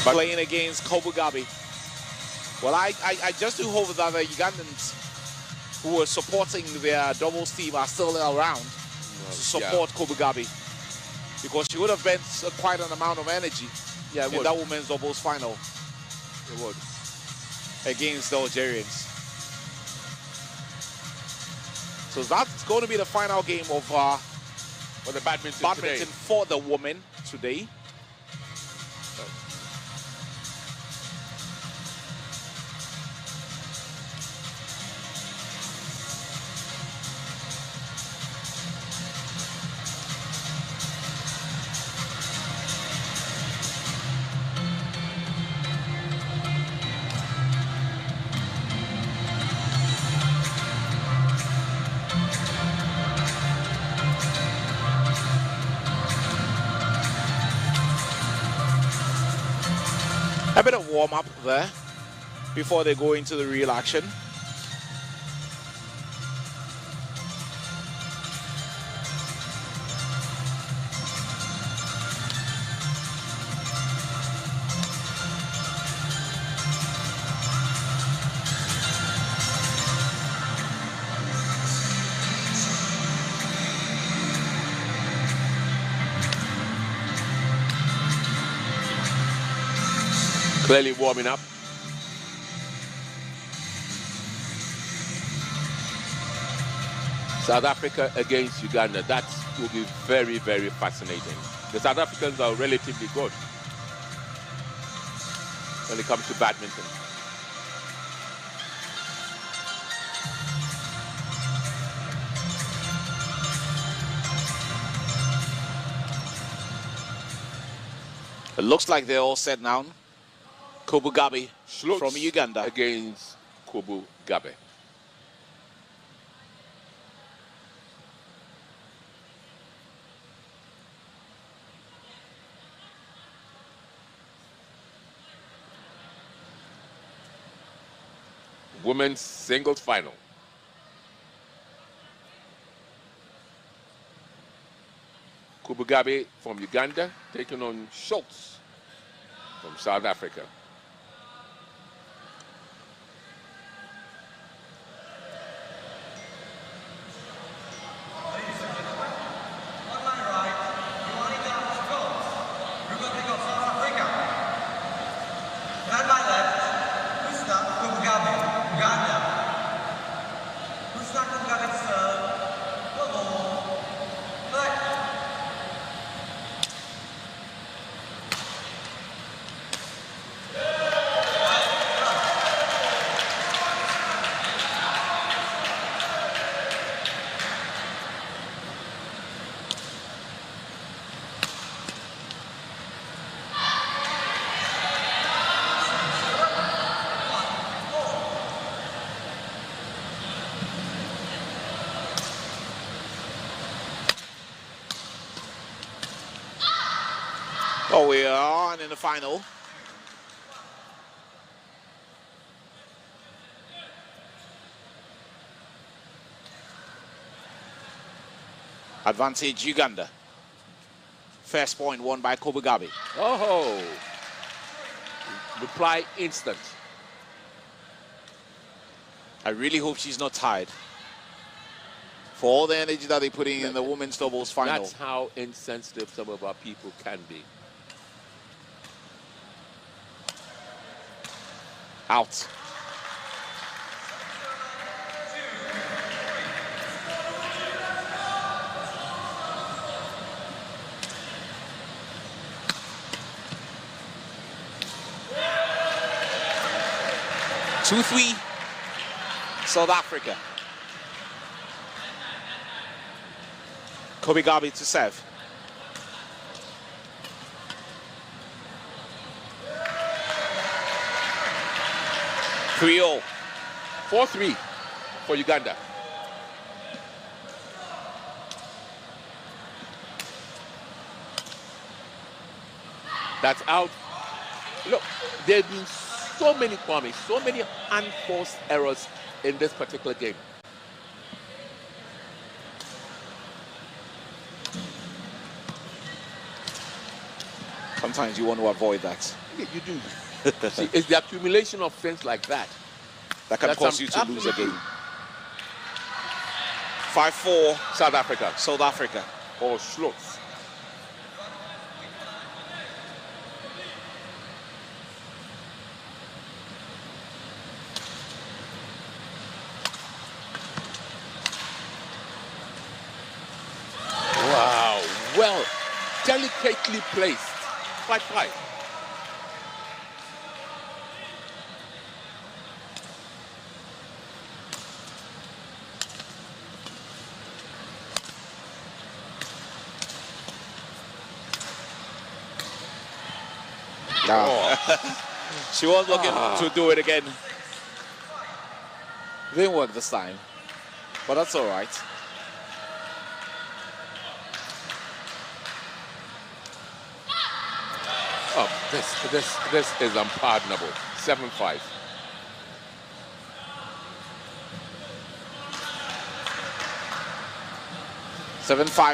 Playing against Kobugabi. Well, I just do hope that the Ugandans who were supporting their doubles team are still around to support Kobugabi, because she would have spent quite an amount of energy in that women's doubles final. It would. Against the Algerians. So that's going to be the final game of for the badminton for the women today. A bit of warm-up there before they go into the real action. Clearly warming up. South Africa against Uganda. That will be very, very fascinating. The South Africans are relatively good when it comes to badminton. It looks like they're all set now. Kobugabi from Uganda against Kobugabi. Women's singles final. Kobugabi from Uganda taking on Schultz from South Africa. we are in the final. Advantage Uganda. First point won by Kobugabi. Oh, reply instant. I really hope she's not tired. For all the energy that they're putting in the women's doubles final. That's how insensitive some of our people can be. Out. Two, 3, South Africa. Kobugabi to serve. 3-0. 4-3 for Uganda. That's out. Look, there have been so many, Kwame, so many unforced errors in this particular game. Sometimes you want to avoid that. Yeah, you do. See, it's the accumulation of things like that That can cause you to lose a game. 5-4. South Africa. South Africa. Or Schultz. Wow. Well, delicately placed. 5-5. She was looking to do it again. Didn't work this time, but that's all right. Oh, this is unpardonable. 7-5.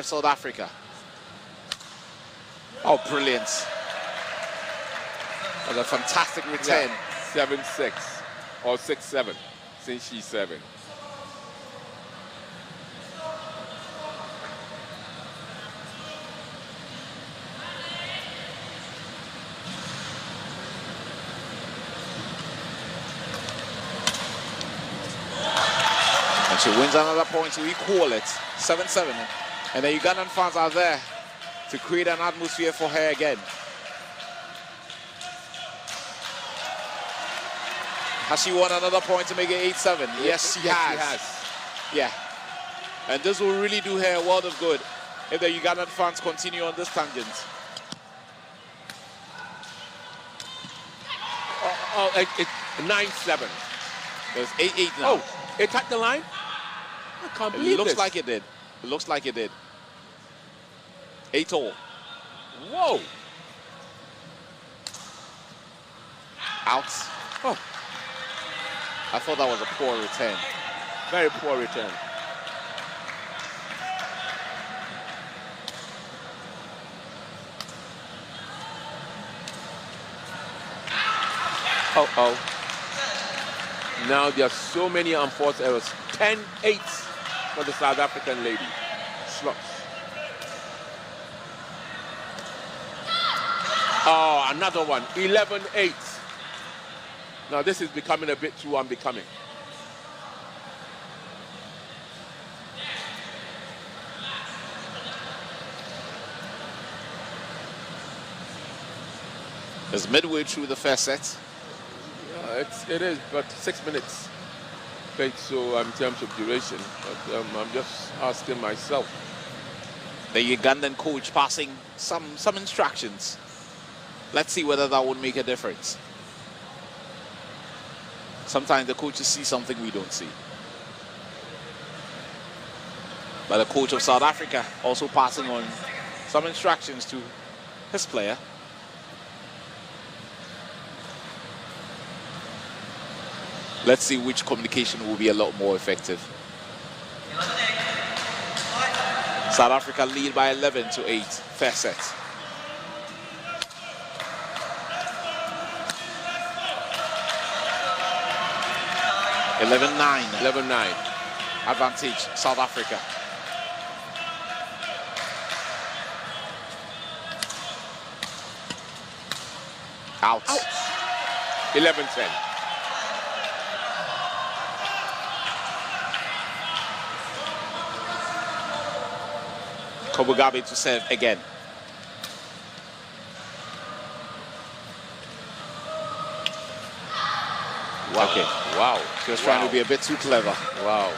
South Africa. Oh, brilliant. That's a fantastic return. Yeah, 7-6 or 6-7 since she's 7. And she wins another point to equal it. 7-7. And the Ugandan fans are there to create an atmosphere for her again. Has she won another point to make it 8-7? Yes, she has. Yeah. And this will really do her a world of good if the Ugandan fans continue on this tangent. It's 9-7. There's 8-8 now. Oh, it tapped the line? I can't believe It looks this. like it did. It looks like it did. 8-all. Whoa. Out. Oh. I thought that was a poor return. Very poor return. Oh. Now there are so many unforced errors. 10-8 for the South African lady. Slots. Oh, another one. 11-8. Now this is becoming a bit too unbecoming. It's midway through the first set. It is, but 6 minutes. Okay, so in terms of duration, but I'm just asking myself. The Ugandan coach passing some instructions. Let's see whether that would make a difference. Sometimes the coaches see something we don't see. But the coach of South Africa also passing on some instructions to his player. Let's see which communication will be a lot more effective. South Africa lead by 11-8. First set. 11-9. 11-9. Advantage, South Africa. Out. 11-10. Kobugabe to serve again. Wow. Okay. Wow. She was trying to be a bit too clever. Wow.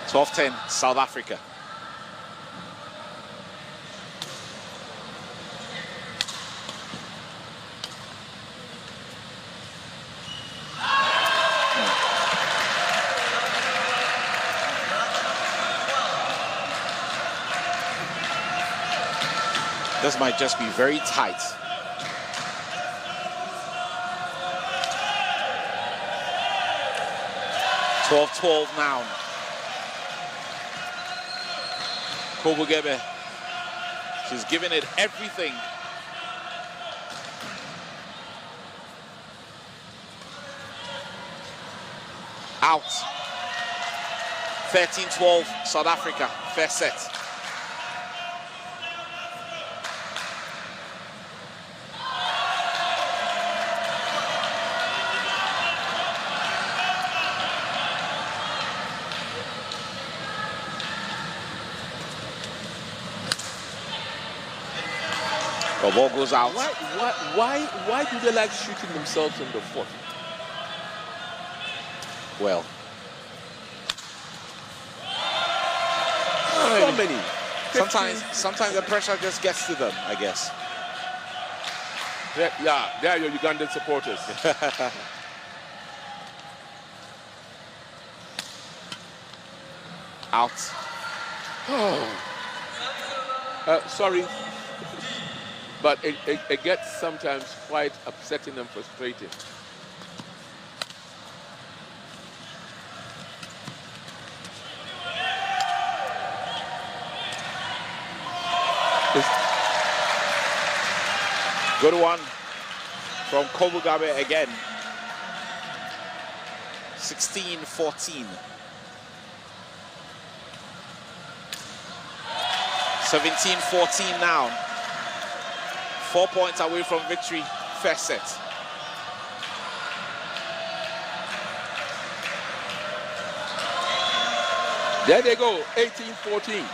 12-10, South Africa. This might just be very tight. (12-12) now. Kobugebe. She's giving it everything. Out. 13-12, South Africa. First set. The ball goes out. Why do they like shooting themselves in the foot? Well, so many. Sometimes the pressure just gets to them, I guess. Yeah, they are your Ugandan supporters. Out. Sorry, but it gets sometimes quite upsetting and frustrating. Good one from Kobugabe again. 16-14. 17-14 now. 4 points away from victory. First set. There they go, 18-14.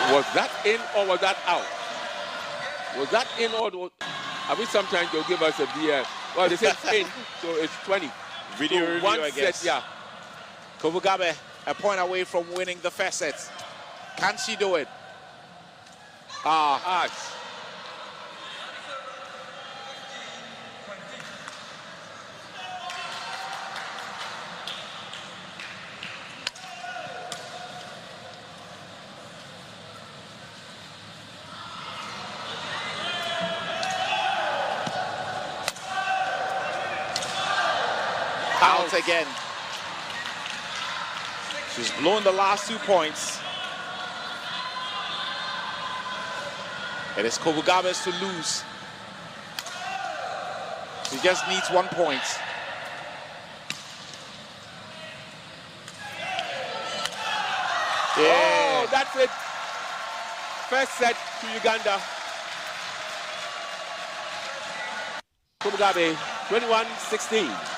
Was that in or was that out? Was that in or I mean sometimes they'll give us a BS. Well, they say it's in, so it's 20. Video so review, one I guess. set, yeah. Kobugabe, a point away from winning the first set. Can she do it? Out. Out again. She's blown the last 2 points. It is Kobugabe's to lose. She just needs 1 point. Yeah. Oh, that's it. First set to Uganda. Kobugabe, 21-16.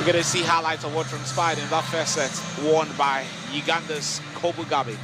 We're going to see highlights of what transpired in that first set, won by Uganda's Kobugabi.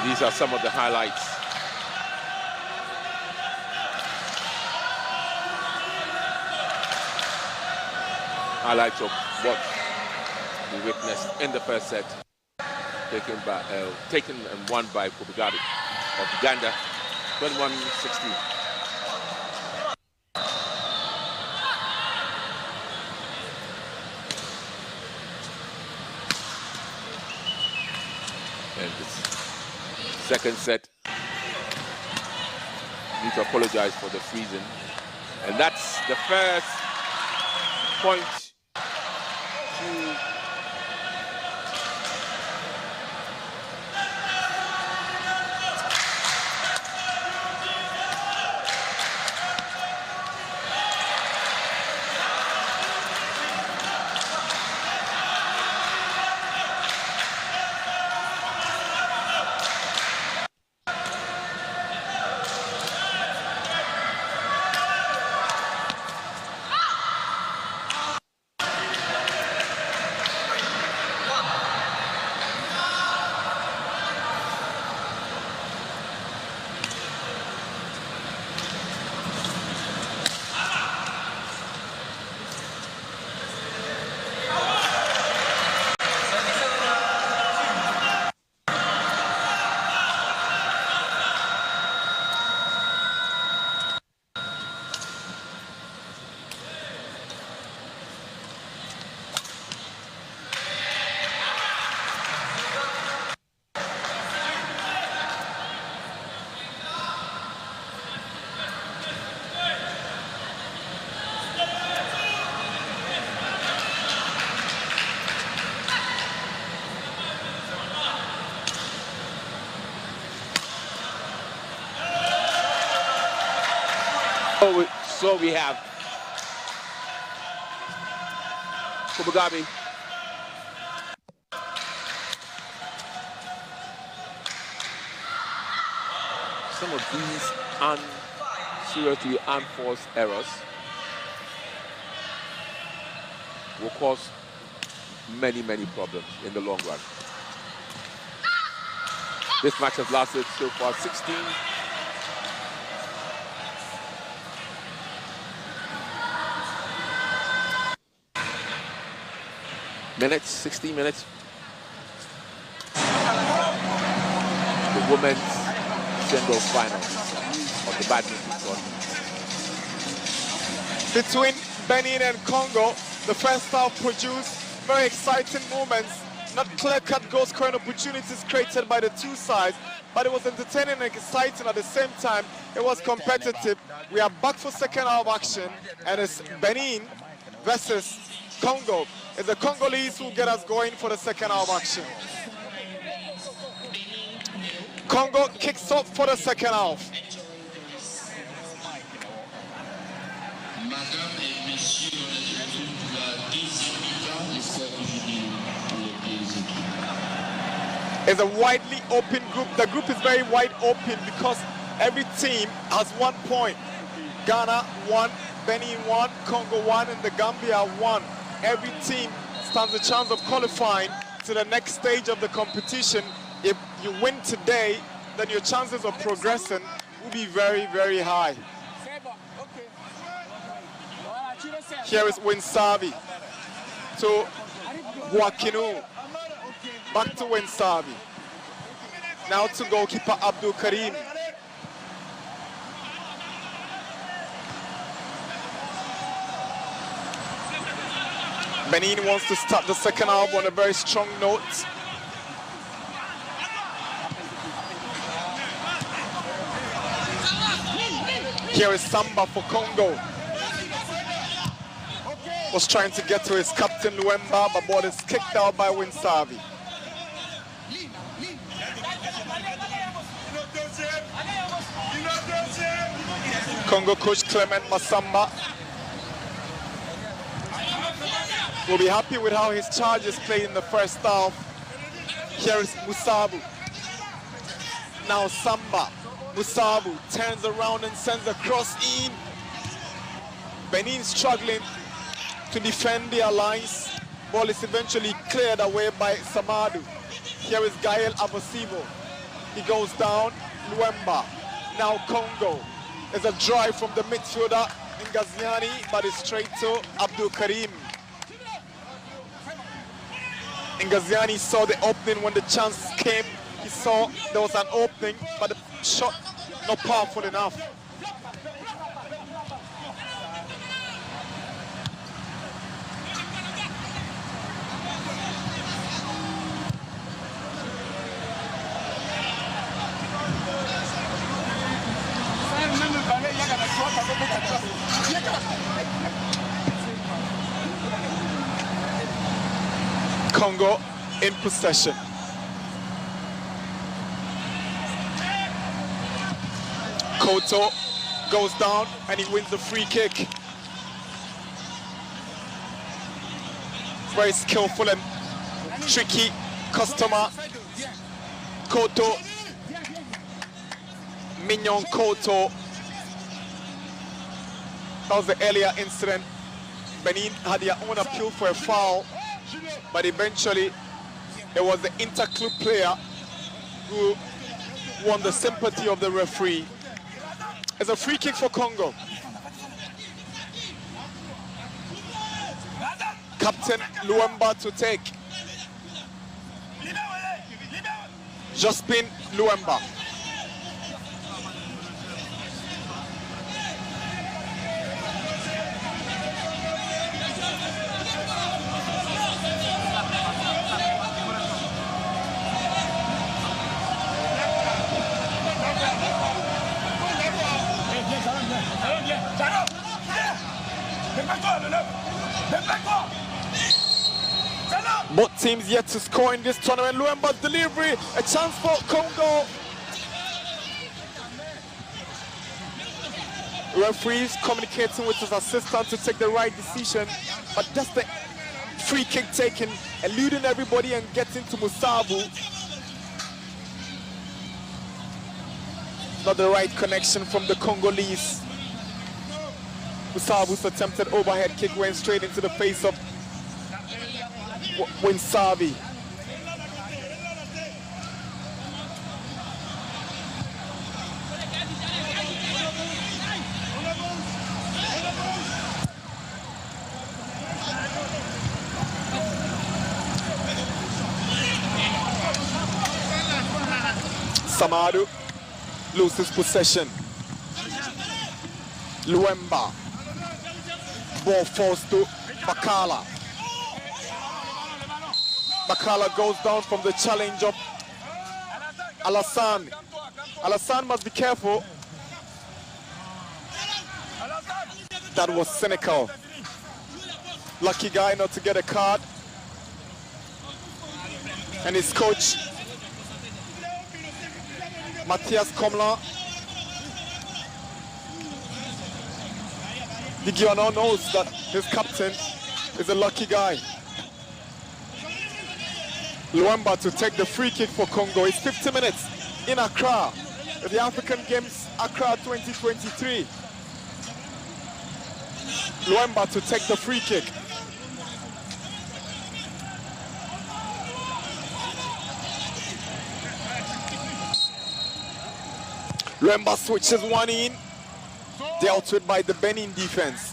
These are some of the highlights. Highlights of what we witnessed in the first set, taken and won by Kobugabi of Uganda, 21-16. And this second set, need to apologize for the freezing. And that's the first point to so we have Kobugabi some of these seriously unforced errors will cause many problems in the long run. This match has lasted so far 16 minutes, 60 minutes. The women's singles final of the badminton tournament. Between Benin and Congo, the first half produced very exciting moments, not clear-cut goal-scoring opportunities created by the two sides, but it was entertaining and exciting at the same time. It was competitive. We are back for second half action, and it's Benin versus Congo. It's the Congolese who get us going for the second half action. Congo kicks off for the second half. It's a widely open group. The group is very wide open because every team has 1 point. Ghana 1, Benin 1, Congo 1, and the Gambia 1. Every team stands a chance of qualifying to the next stage of the competition. If you win today, then your chances of progressing will be very high. Here is Winsavi to Wakinu. Back to Winsavi. Now to goalkeeper Abdul Karim. Benin wants to start the second half on a very strong note. Here is Samba for Congo. Was trying to get to his captain Luemba, but ball is kicked out by Winsavi. Congo coach Clement Masamba will be happy with how his charges played in the first half. Here is Musabu. Now Samba. Musabu turns around and sends a cross in. Benin struggling to defend their lines. Ball is eventually cleared away by Samadu. Here is Gael Avosivo. He goes down. Luemba. Now Congo. There's a drive from the midfielder Ngaziani, but it's straight to Abdul Karim. Ngaziani saw the opening when the chance came. He saw there was an opening, but the shot not powerful enough. Congo in possession. Koto goes down and he wins the free kick. Very skillful and tricky customer. Koto. Mignon Koto. That was the earlier incident. Benin had their own appeal for a foul, but eventually it was the inter-club player who won the sympathy of the referee. It's a free kick for Congo. Captain Luemba to take. Jospin Luemba. Both teams yet to score in this tournament. Luemba's delivery, a chance for Congo. Referees communicating with his assistant to take the right decision, but that's the free kick taken, eluding everybody and getting to Musabu. Not the right connection from the Congolese. Musabu's attempted overhead kick went straight into the face of Winsavi. Samadu loses possession. Luemba. Ball falls to Bakala. Bakala goes down from the challenge of Alassane. Alassane must be careful. That was cynical. Lucky guy not to get a card. And his coach, Matthias Komla. Digiano knows that his captain is a lucky guy. Luemba to take the free kick for Congo. It's 50 minutes in Accra, the African Games Accra 2023. Luemba to take the free kick. Luemba switches one in, dealt with by the Benin defense.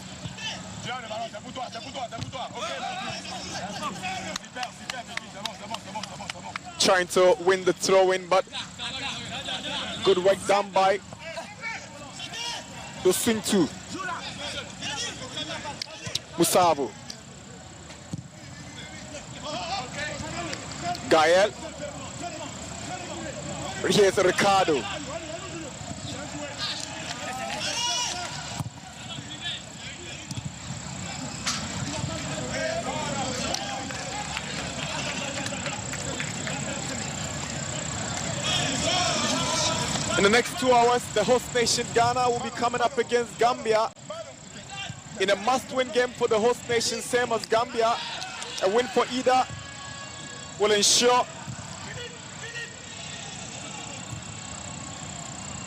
Trying to win the throw-in, but good work done by Dosuntu. Musabu. Gael. Here's Ricardo. In the next 2 hours, the host nation Ghana will be coming up against Gambia in a must-win game for the host nation, same as Gambia. A win for either will ensure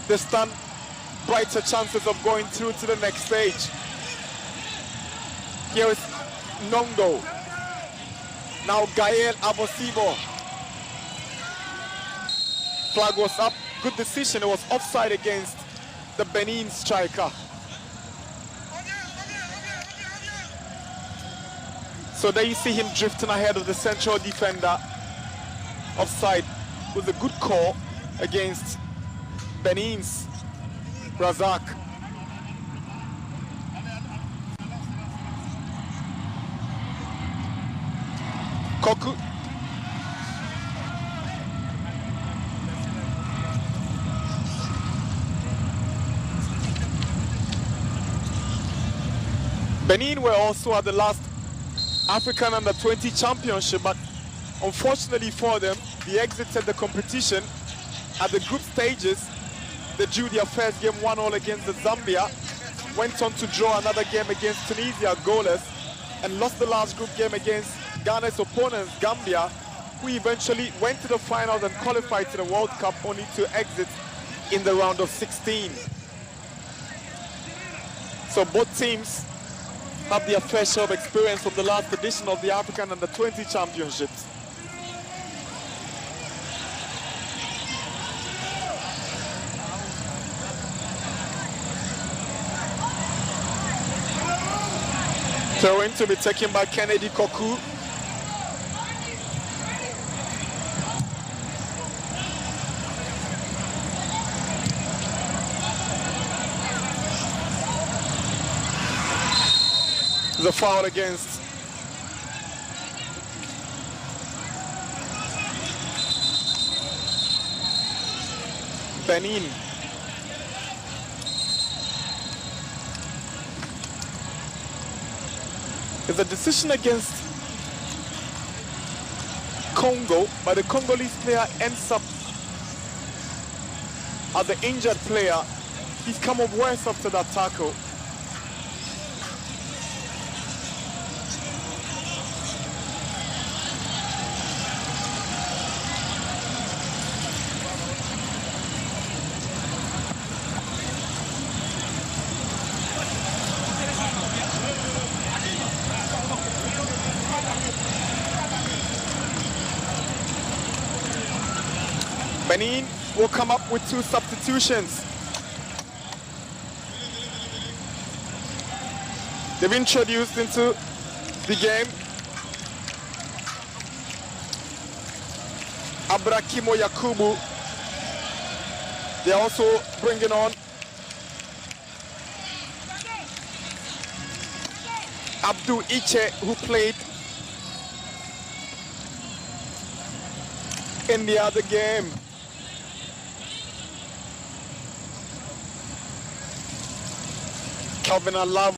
they stand brighter chances of going through to the next stage. Here is Nongo. Now Gael Abosibo. Flag was up. Good decision. It was offside against the Benin striker. So there you see him drifting ahead of the central defender. Offside was a good call against Benin's Razak. Koku. Benin were also at the last African Under-20 Championship, but unfortunately for them, they exited the competition at the group stages. They drew their first game 1-1 against the Zambia, went on to draw another game against Tunisia goalless, and lost the last group game against Ghana's opponents, Gambia, who eventually went to the finals and qualified to the World Cup, only to exit in the round of 16. So both teams have their fair share of experience from the last edition of the African Under-20 Championships. Throw-in to be taken by Kennedy Koku. The foul against Benin. It's a decision against Congo, but the Congolese player ends up as the injured player. He's come up worse after that tackle. Benin will come up with 2 substitutions. They've introduced into the game Abrakimo Yakubu. They're also bringing on Abdul Iche, who played in the other game. Calvin Love